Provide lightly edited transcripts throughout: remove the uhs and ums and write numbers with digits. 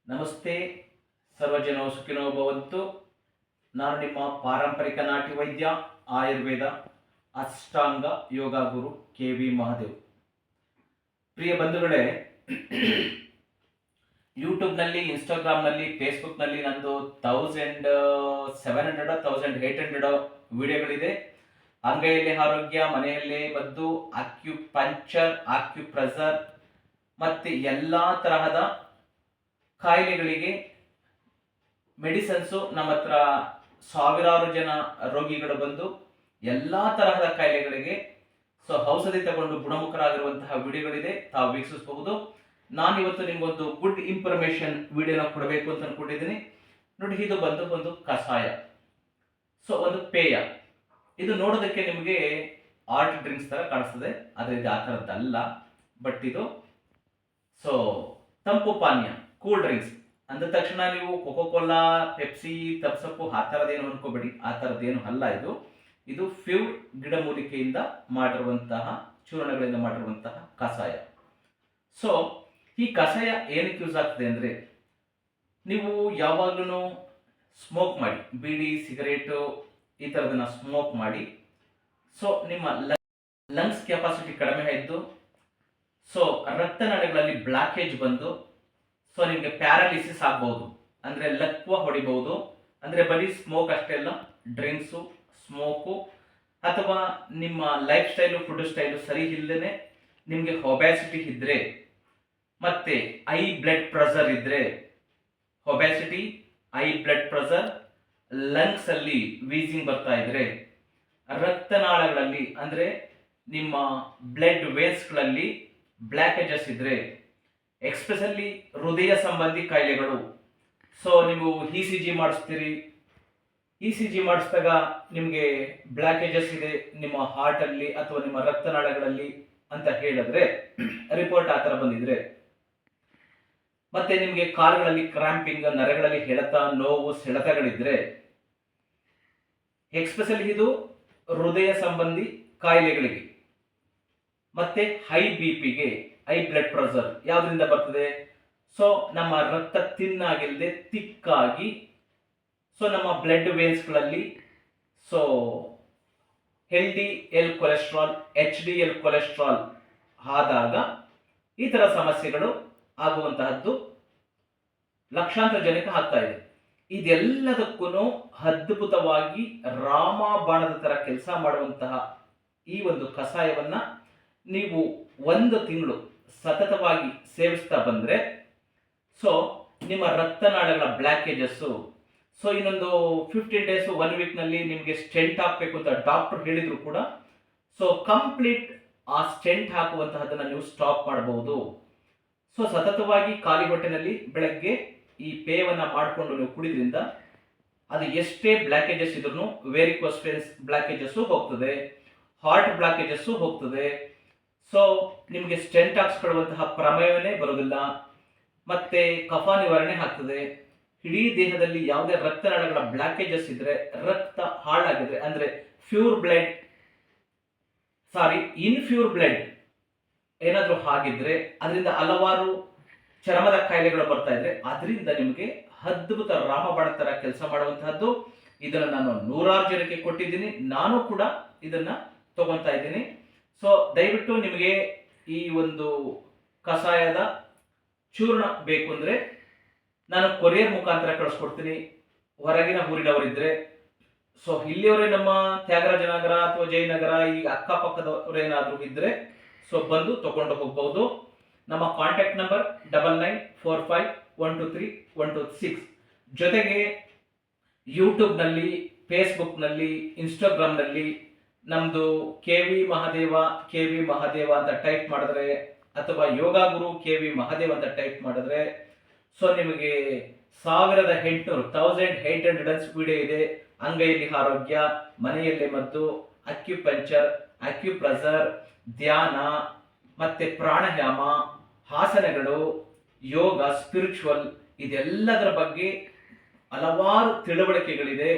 ನಮಸ್ತೆ, ಸರ್ವಜನೋ ಸುಖಿನೋ ಭವಂತು. ನಾನು ನಿಮ್ಮ ಪಾರಂಪರಿಕ ನಾಟಿ ವೈದ್ಯ, ಆಯುರ್ವೇದ, ಅಷ್ಟಾಂಗ ಯೋಗ ಗುರು ಕೆ.ವಿ. ಮಹಾದೇವ್. ಪ್ರಿಯ ಬಂಧುಗಳೇ, ಯೂಟ್ಯೂಬ್ನಲ್ಲಿ, ಇನ್ಸ್ಟಾಗ್ರಾಮ್ನಲ್ಲಿ, ಫೇಸ್ಬುಕ್ನಲ್ಲಿ ನಂದು 1700 1800 ವಿಡಿಯೋಗಳಿದೆ. ಅಂಗೈಯಲ್ಲಿ ಆರೋಗ್ಯ, ಮನೆಯಲ್ಲೇ ಮದ್ದು, ಅಕ್ಯುಪಂಕ್ಚರ್, ಅಕ್ಯುಪ್ರೆಷರ್ ಮತ್ತು ಎಲ್ಲ ತರಹದ ಕಾಯಿಲೆಗಳಿಗೆ ಮೆಡಿಸನ್ಸು ನಮ್ಮ ಹತ್ರ ಸಾವಿರಾರು ಜನ ರೋಗಿಗಳು ಬಂದು ಎಲ್ಲ ತರಹದ ಕಾಯಿಲೆಗಳಿಗೆ ಔಷಧಿ ತಗೊಂಡು ಗುಣಮುಖರಾಗಿರುವಂತಹ ವಿಡಿಯೋಗಳಿದೆ, ತಾವು ವೀಕ್ಷಿಸಬಹುದು. ನಾನಿವತ್ತು ನಿಮ್ಗೊಂದು ಗುಡ್ ಇನ್ಫಾರ್ಮೇಶನ್ ವಿಡಿಯೋನ ಕೊಡಬೇಕು ಅಂತ ಅನ್ಕೊಂಡಿದ್ದೀನಿ. ನೋಡಿ, ಇದು ಬಂದು ಒಂದು ಕಷಾಯ, ಒಂದು ಪೇಯ. ಇದು ನೋಡೋದಕ್ಕೆ ನಿಮಗೆ ಆರ್ಟ್ ಡ್ರಿಂಕ್ಸ್ ತರ ಕಾಣಿಸ್ತದೆ, ಆದರೆ ಇದು ಆ ಥರದ್ದಲ್ಲ. ಬಟ್ ಇದು ತಂಪು ಪಾನೀಯ, ಕೂಲ್ ಡ್ರಿಂಕ್ಸ್ ಅಂದ ತಕ್ಷಣ ನೀವು ಕೋಕೋ ಕೋಲಾ, ಪೆಪ್ಸಿ, ತಪ್ಸಪ್ಪು ಆ ಥರದ್ದೇನು ಅನ್ಕೋಬೇಡಿ. ಆ ಥರದ್ದೇನು ಅಲ್ಲ. ಇದು ಪ್ಯೂರ್ ಗಿಡಮೂಲಿಕೆಯಿಂದ ಮಾಡಿರುವಂತಹ, ಚೂರ್ಣಗಳಿಂದ ಮಾಡಿರುವಂತಹ ಕಷಾಯ. ಈ ಕಷಾಯ ಏನಕ್ಕೆ ಯೂಸ್ ಆಗ್ತದೆ ಅಂದರೆ, ನೀವು ಯಾವಾಗಲೂ ಸ್ಮೋಕ್ ಮಾಡಿ, ಬೀಡಿ, ಸಿಗರೇಟು ಈ ಥರದನ್ನ ಸ್ಮೋಕ್ ಮಾಡಿ, ನಿಮ್ಮ ಲಂಗ್ಸ್ ಕೆಪಾಸಿಟಿ ಕಡಿಮೆ ಇದ್ದು, ರಕ್ತನಾಳಗಳಲ್ಲಿ ಬ್ಲಾಕೇಜ್ ಬಂದು ನಿಮಗೆ ಪ್ಯಾರಾಲಿಸಿಸ್ ಆಗ್ಬಹುದು, ಅಂದರೆ ಲಕ್ವ ಹೊಡಿಬಹುದು. ಅಂದರೆ ಬರೀ ಸ್ಮೋಕ್ ಅಷ್ಟೇ ಅಲ್ಲ, ಡ್ರಿಂಕ್ಸು, ಸ್ಮೋಕು, ಅಥವಾ ನಿಮ್ಮ ಲೈಫ್ ಸ್ಟೈಲು, ಫುಡ್ ಸ್ಟೈಲು ಸರಿ ಇಲ್ಲದೇ ನಿಮಗೆ ಒಬ್ಯಾಸಿಟಿ ಇದ್ದರೆ, ಮತ್ತೆ ಐ ಬ್ಲಡ್ ಪ್ರೆಷರ್ ಇದ್ದರೆ, ಒಬ್ಯಾಸಿಟಿ, ಐ ಬ್ಲಡ್ ಪ್ರೆಷರ್, ಲಂಗ್ಸ್ ಅಲ್ಲಿ ವೀಸಿಂಗ್ ಬರ್ತಾ ಇದ್ರೆ, ರಕ್ತನಾಳಗಳಲ್ಲಿ ಅಂದರೆ ನಿಮ್ಮ ಬ್ಲಡ್ ವೇನ್ಸ್ಗಳಲ್ಲಿ ಬ್ಲಾಕೇಜಸ್ ಇದ್ರೆ, ಎಕ್ಸ್ಪೆಷಲಿ ಹೃದಯ ಸಂಬಂಧಿ ಕಾಯಿಲೆಗಳು. ನೀವು ECG ಮಾಡಿಸ್ತೀರಿ, ECG ಮಾಡಿಸಿದಾಗ ನಿಮಗೆ ಬ್ಲಾಕೇಜಸ್ ಇದೆ ನಿಮ್ಮ ಹಾರ್ಟಲ್ಲಿ ಅಥವಾ ನಿಮ್ಮ ರಕ್ತನಾಳಗಳಲ್ಲಿ ಅಂತ ಹೇಳಿದ್ರೆ, ರಿಪೋರ್ಟ್ ಆ ಥರ ಬಂದಿದ್ರೆ, ಮತ್ತೆ ನಿಮಗೆ ಕಾಲುಗಳಲ್ಲಿ ಕ್ರಾಂಪಿಂಗ್, ನರಗಳಲ್ಲಿ ಎಳೆತ, ನೋವು, ಸೆಳೆತಗಳಿದ್ರೆ, ಎಕ್ಸ್ಪೆಷಲಿ ಇದು ಹೃದಯ ಸಂಬಂಧಿ ಕಾಯಿಲೆಗಳಿಗೆ. ಮತ್ತೆ ಹೈ BPಗೆ, ಹೈ ಬ್ಲಡ್ ಪ್ರೆಷರ್ ಯಾವ್ದ್ರಿಂದ ಬರ್ತದೆ? ನಮ್ಮ ರಕ್ತ ತಿನ್ನಾಗಿಲ್ಲದೆ ತಿಕ್ಕಾಗಿ, ನಮ್ಮ ಬ್ಲಡ್ ವೇನ್ಸ್ಗಳಲ್ಲಿ LDL ಕೊಲೆಸ್ಟ್ರಾಲ್, HDL ಕೊಲೆಸ್ಟ್ರಾಲ್ ಆದಾಗ ಈ ತರ ಸಮಸ್ಯೆಗಳು ಆಗುವಂತಹದ್ದು ಲಕ್ಷಾಂತರ ಜನಕ್ಕೆ ಆಗ್ತಾ ಇದೆ. ಇದೆಲ್ಲದಕ್ಕೂ ಅದ್ಭುತವಾಗಿ ರಾಮಬಾಣದ ತರ ಕೆಲಸ ಮಾಡುವಂತಹ ಈ ಒಂದು ಕಷಾಯವನ್ನ ನೀವು 1 ತಿಂಗಳು ಸತತವಾಗಿ ಸೇವಿಸ್ತಾ ಬಂದ್ರೆ, ನಿಮ್ಮ ರಕ್ತನಾಳಗಳ ಬ್ಲಾಕೇಜಸ್ಸು, ಇನ್ನೊಂದು 15 ಡೇಸ್, 1 ವೀಕ್ನಲ್ಲಿ ನಿಮಗೆ ಸ್ಟೆಂಟ್ ಹಾಕಬೇಕು ಅಂತ ಡಾಕ್ಟರ್ ಹೇಳಿದ್ರು ಕೂಡ, ಕಂಪ್ಲೀಟ್ ಆ ಸ್ಟೆಂಟ್ ಹಾಕುವಂತಹದನ್ನ ನೀವು ಸ್ಟಾಪ್ ಮಾಡಬಹುದು. ಸತತವಾಗಿ ಖಾಲಿ ಹೊಟ್ಟೆನಲ್ಲಿ ಬೆಳಗ್ಗೆ ಈ ಪೇಯವನ್ನ ಮಾಡಿಕೊಂಡು ನೀವು ಕುಡಿದ್ರಿಂದ ಅದು ಎಷ್ಟೇ ಬ್ಲಾಕೇಜಸ್ ಇದ್ರೂ, ವೆರಿಕೋಸ್ ವೇನ್ಸ್ ಬ್ಲಾಕೇಜಸ್ ಹೋಗ್ತದೆ, ಹಾರ್ಟ್ ಬ್ಲಾಕೇಜಸ್ ಹೋಗ್ತದೆ. ನಿಮಗೆ ಸ್ಟೆಂಟ್ ಹಾಕ್ಸ್ಕೊಳ್ಳುವಂತಹ ಪ್ರಮೇಯವೇ ಬರೋದಿಲ್ಲ. ಮತ್ತೆ ಕಫ ನಿವಾರಣೆ ಆಗ್ತದೆ. ಇಡೀ ದೇಹದಲ್ಲಿ ಯಾವುದೇ ರಕ್ತನಾಳಗಳ ಬ್ಲಾಕೇಜಸ್ ಇದ್ರೆ, ರಕ್ತ ಹಾಳಾಗಿದ್ರೆ, ಅಂದ್ರೆ ಇನ್ಫ್ಯೂರ್ ಬ್ಲಡ್ ಏನಾದ್ರೂ ಆಗಿದ್ರೆ, ಅದರಿಂದ ಹಲವಾರು ಚರ್ಮದ ಕಾಯಿಲೆಗಳು ಬರ್ತಾ ಇದ್ರೆ, ಅದರಿಂದ ನಿಮಗೆ ಅದ್ಭುತ ರಾಮಬಾಣ ತರ ಕೆಲಸ ಮಾಡುವಂತಹದ್ದು. ಇದನ್ನು ನಾನು ನೂರಾರು ಜನಕ್ಕೆ ಕೊಟ್ಟಿದ್ದೀನಿ, ನಾನು ಕೂಡ ಇದನ್ನ ತಗೊಂತಾ ಇದ್ದೀನಿ. ದಯವಿಟ್ಟು ನಿಮಗೆ ಈ ಒಂದು ಕಷಾಯದ ಚೂರ್ಣ ಬೇಕು ಅಂದ್ರೆ ನಾನು ಕೊರಿಯರ್ ಮುಖಾಂತರ ಕಳಿಸ್ಕೊಡ್ತೀನಿ. ಹೊರಗಿನ ಊರಿನವರಿದ್ರೆ, ಇಲ್ಲಿಯವರೇ ನಮ್ಮ ತ್ಯಾಗರಾಜನಗರ ಅಥವಾ ಜಯನಗರ, ಈ ಅಕ್ಕಪಕ್ಕದವರೇನಾದ್ರೂ ಇದ್ರೆ ಬಂದು ತಗೊಂಡು ಹೋಗ್ಬಹುದು. ನಮ್ಮ ಕಾಂಟ್ಯಾಕ್ಟ್ ನಂಬರ್ 9945123126. ಜೊತೆಗೆ ಯೂಟ್ಯೂಬ್ನಲ್ಲಿ, ಫೇಸ್ಬುಕ್ನಲ್ಲಿ, ಇನ್ಸ್ಟಾಗ್ರಾಮ್ನಲ್ಲಿ ನಮ್ದು KV ಮಹಾದೇವ ಅಂತ ಟೈಪ್ ಮಾಡಿದ್ರೆ, ಅಥವಾ ಯೋಗ ಗುರು KV ಮಹಾದೇವ್ ಅಂತ ಟೈಪ್ ಮಾಡಿದ್ರೆ, ನಿಮಗೆ 1800 ವಿಡಿಯೋ ಇದೆ. ಅಂಗೈಯಲ್ಲಿ ಆರೋಗ್ಯ, ಮನೆಯಲ್ಲೇ ಮದ್ದು, ಅಕ್ಯುಪಂಕ್ಚರ್, ಅಕ್ಯುಪ್ರೆಷರ್, ಧ್ಯಾನ, ಮತ್ತೆ ಪ್ರಾಣಾಯಾಮ, ಆಸನಗಳು, ಯೋಗ, ಸ್ಪಿರಿಚುವಲ್, ಇದೆಲ್ಲದರ ಬಗ್ಗೆ ಹಲವಾರು ತಿಳುವಳಿಕೆಗಳಿದೆ.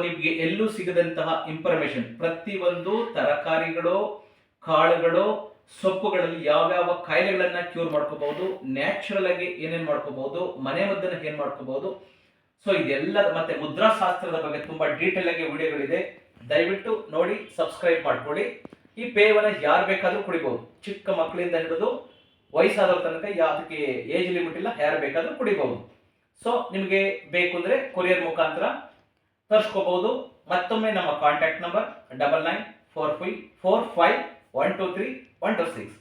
ನಿಮಗೆ ಎಲ್ಲೂ ಸಿಗದಂತಹ ಇನ್ಫಾರ್ಮೇಶನ್, ಪ್ರತಿಯೊಂದು ತರಕಾರಿಗಳು, ಕಾಳುಗಳು ಸೊಪ್ಪುಗಳಲ್ಲಿ ಯಾವ್ಯಾವ ಕಾಯಿಲೆಗಳನ್ನ ಕ್ಯೂರ್ ಮಾಡ್ಕೋಬಹುದು, ನ್ಯಾಚುರಲ್ ಆಗಿ ಏನೇನ್ ಮಾಡ್ಕೋಬಹುದು, ಮನೆ ಮದ್ದನ್ನ ಏನ್ ಮಾಡ್ಕೋಬಹುದು. ಸೊ ಇದೆಲ್ಲ ಮತ್ತೆ ಮುದ್ರಾಶಾಸ್ತ್ರದ ಬಗ್ಗೆ ತುಂಬಾ ಡೀಟೇಲ್ ಆಗಿ ವಿಡಿಯೋಗಳಿದೆ. ದಯವಿಟ್ಟು ನೋಡಿ, ಸಬ್ಸ್ಕ್ರೈಬ್ ಮಾಡ್ಕೊಳ್ಳಿ. ಈ ಪೇಯವನ್ನ ಯಾರು ಬೇಕಾದ್ರೂ ಕುಡಿಬಹುದು, ಚಿಕ್ಕ ಮಕ್ಕಳಿಂದ ಹಿಡಿದು ವಯಸ್ಸಾದವ್ರ ತನಕ, ಅದಕ್ಕೆ ಏಜ್ ಲಿಮಿಟ್ ಇಲ್ಲ, ಯಾರು ಬೇಕಾದ್ರೂ ಕುಡಿಬಹುದು. ಸೊ ನಿಮಗೆ ಬೇಕು ಅಂದ್ರೆ ಕೊರಿಯರ್ ಮುಖಾಂತರ ತರಿಸ್ಕೋಬಹುದು. ಮತ್ತೊಮ್ಮೆ ನಮ್ಮ ಕಾಂಟ್ಯಾಕ್ಟ್ ನಂಬರ್ 994545123126.